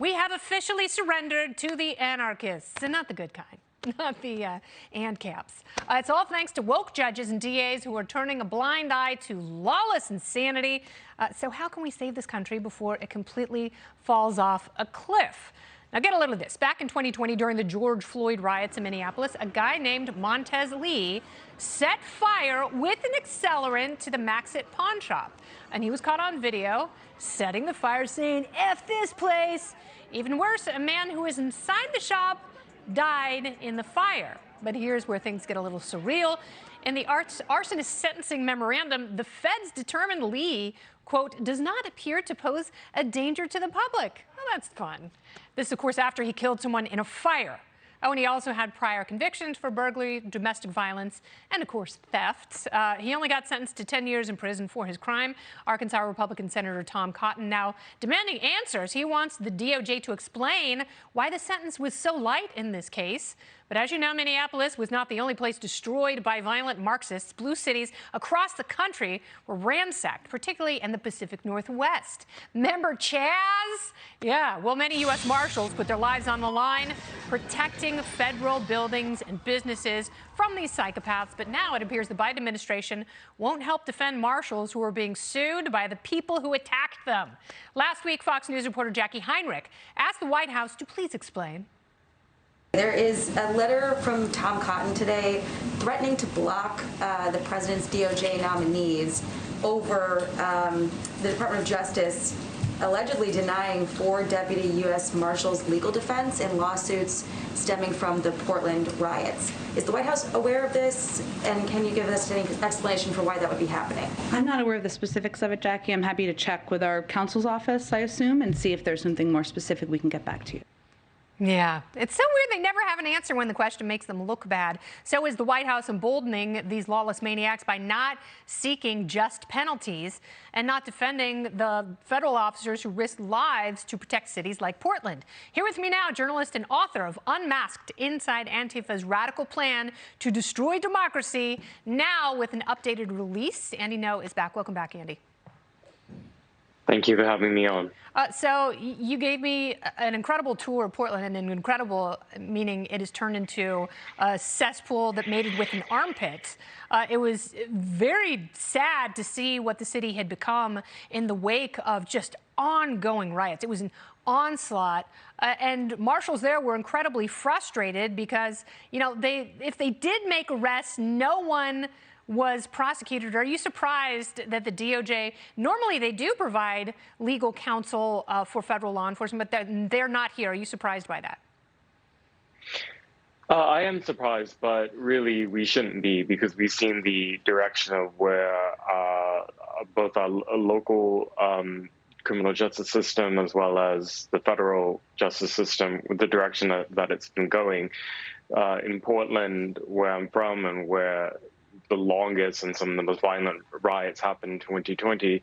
We have officially surrendered to the anarchists, and not the good kind. Not the ANCAPs. It's all thanks to woke judges and DAs who are turning a blind eye to lawless insanity. So how can we save this country before it completely falls off a cliff? Now get a load of this. Back in 2020, during the George Floyd riots in Minneapolis, a guy named Montez Lee set fire with an accelerant to the Maxit pawn shop. And he was caught on video setting the fire, saying, "F this place." Even worse, a man who was inside the shop died in the fire. But here's where things get a little surreal. In the arsonist sentencing memorandum, the feds determined Lee, quote, does not appear to pose a danger to the public. Well, that's fun. This, of course, after he killed someone in a fire. Oh, and he also had prior convictions for burglary, domestic violence, and, of course, theft. He only got sentenced to 10 years in prison for his crime. Arkansas Republican Senator Tom Cotton now demanding answers. He wants the DOJ to explain why the sentence was so light in this case. But as you know, Minneapolis was not the only place destroyed by violent Marxists. Blue cities across the country were ransacked, particularly in the Pacific Northwest. Remember Chaz? Yeah, well, many U.S. Marshals put their lives on the line protecting federal buildings and businesses from these psychopaths. But now it appears the Biden administration won't help defend marshals who are being sued by the people who attacked them. Last week, Fox News reporter Jackie Heinrich asked the White House to please explain. There is a letter from Tom Cotton today threatening to block the president's DOJ nominees over the Department of Justice allegedly denying 4 deputy U.S. Marshals legal defense in lawsuits stemming from the Portland riots. Is the White House aware of this, and can you give us any explanation for why that would be happening? I'm not aware of the specifics of it, Jackie. I'm happy to check with our counsel's office, I assume, and see if there's something more specific we can get back to you. Yeah, it's so weird they never have an answer when the question makes them look bad. So is the White House emboldening these lawless maniacs by not seeking just penalties and not defending the federal officers who risk lives to protect cities like Portland? Here with me now, journalist and author of Unmasked: Inside Antifa's Radical Plan to Destroy Democracy, now with an updated release. Andy Ngo is back. Welcome back, Andy. Thank you for having me on. So you gave me an incredible tour of Portland, and an incredible meaning it has turned into a cesspool that mated with an armpit. It was very sad to see what the city had become in the wake of just ongoing riots. It was an onslaught, and marshals there were incredibly frustrated because, you know, if they did make arrests, no one was prosecuted. Are you surprised that the DOJ, normally they do provide legal counsel for federal law enforcement, but they're not here? Are you surprised by that? I am surprised, but really we shouldn't be, because we've seen the direction of where both our local criminal justice system as well as the federal justice system, the direction that it's been going. In Portland, where I'm from and where the longest and some of the most violent riots happened in 2020,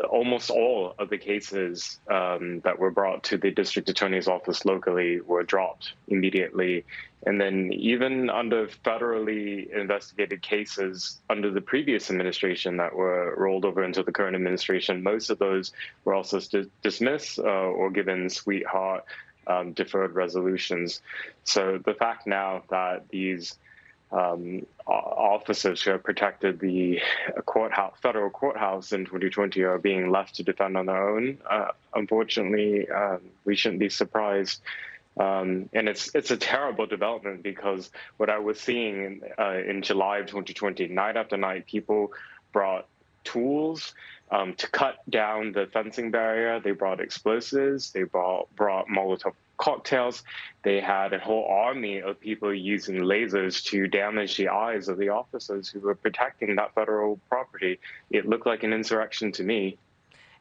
almost all of the cases that were brought to the district attorney's office locally were dropped immediately. And then even under federally investigated cases under the previous administration that were rolled over into the current administration, most of those were also dismissed or given sweetheart deferred resolutions. So the fact now that these officers who have protected the federal courthouse in 2020 are being left to defend on their own, unfortunately, we shouldn't be surprised. And it's a terrible development, because what I was seeing in July of 2020, night after night, people brought tools to cut down the fencing barrier. They brought explosives. They brought Molotov cocktails. They had a whole army of people using lasers to damage the eyes of the officers who were protecting that federal property. It looked like an insurrection to me.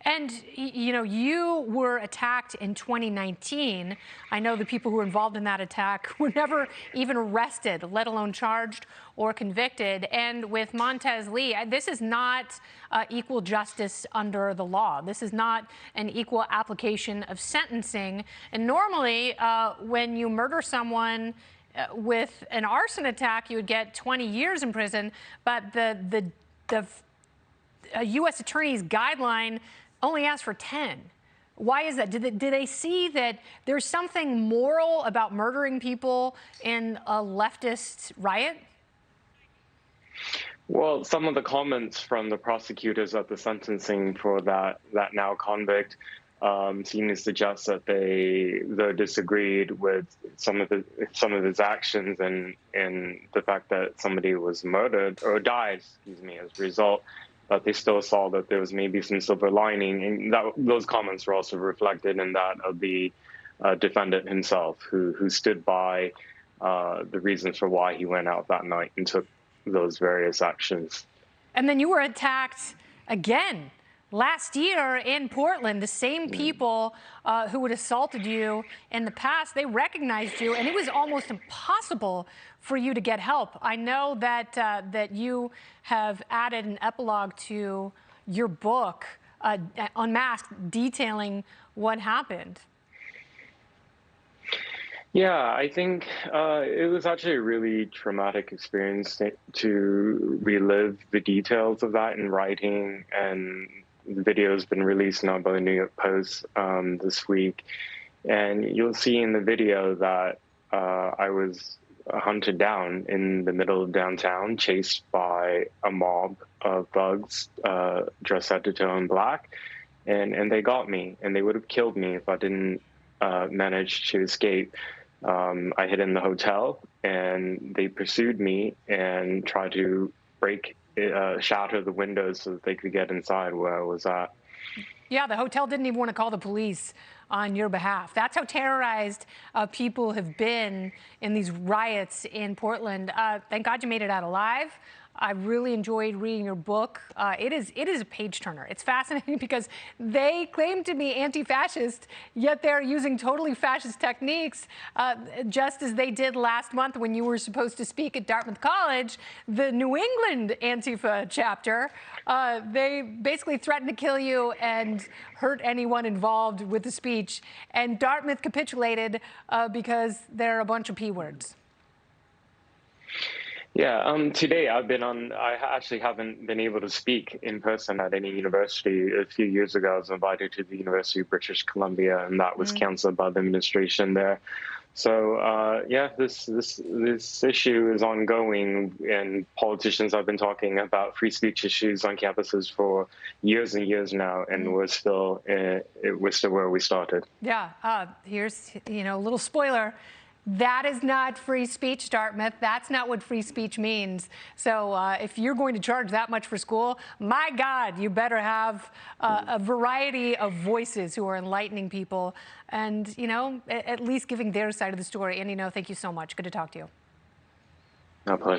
And, you know, you were attacked in 2019. I know the people who were involved in that attack were never even arrested, let alone charged or convicted. And with Montez Lee, this is not equal justice under the law. This is not an equal application of sentencing. And normally, when you murder someone with an arson attack, you would get 20 years in prison. But the U.S. Attorney's guideline only asks for 10. Why is that? Did they see that there's something moral about murdering people in a leftist riot? Well, some of the comments from the prosecutors at the sentencing for that now convict seem to suggest that they disagreed with some of his actions and the fact that somebody was murdered or died, as a result. But they still saw that there was maybe some silver lining, and those comments were also reflected in that of the defendant himself, who stood by the reasons for why he went out that night and took those various actions. And then you were attacked again last year in Portland. The same people who had assaulted you in the past, they recognized you, and it was almost impossible for you to get help. I know that that you have added an epilogue to your book, Unmasked, detailing what happened. Yeah, I think it was actually a really traumatic experience to relive the details of that in writing, and the video has been released now by the New York Post this week. And you'll see in the video that I was hunted down in the middle of downtown, chased by a mob of thugs dressed head to toe in black. And they got me, and they would have killed me if I didn't manage to escape. I hid in the hotel, and they pursued me and tried to shatter the windows so that they could get inside where I was at. Yeah, the hotel didn't even want to call the police on your behalf. That's how terrorized people have been in these riots in Portland. Thank God you made it out alive. I really enjoyed reading your book. It is a page turner. It's fascinating because they claim to be anti-fascist, yet they're using totally fascist techniques, just as they did last month when you were supposed to speak at Dartmouth College, the New England Antifa chapter. They basically threatened to kill you and hurt anyone involved with the speech. And Dartmouth capitulated because they're a bunch of P words. Yeah, today I actually haven't been able to speak in person at any university. A few years ago, I was invited to the University of British Columbia, and that was canceled by the administration there. So, yeah, this issue is ongoing, and politicians have been talking about free speech issues on campuses for years and years now, and we're still where we started. Yeah, here's, a little spoiler. That is not free speech, Dartmouth. That's not what free speech means. So if you're going to charge that much for school, my God, you better have a variety of voices who are enlightening people and, at least giving their side of the story. Andy Ngo, thank you so much. Good to talk to you. My pleasure.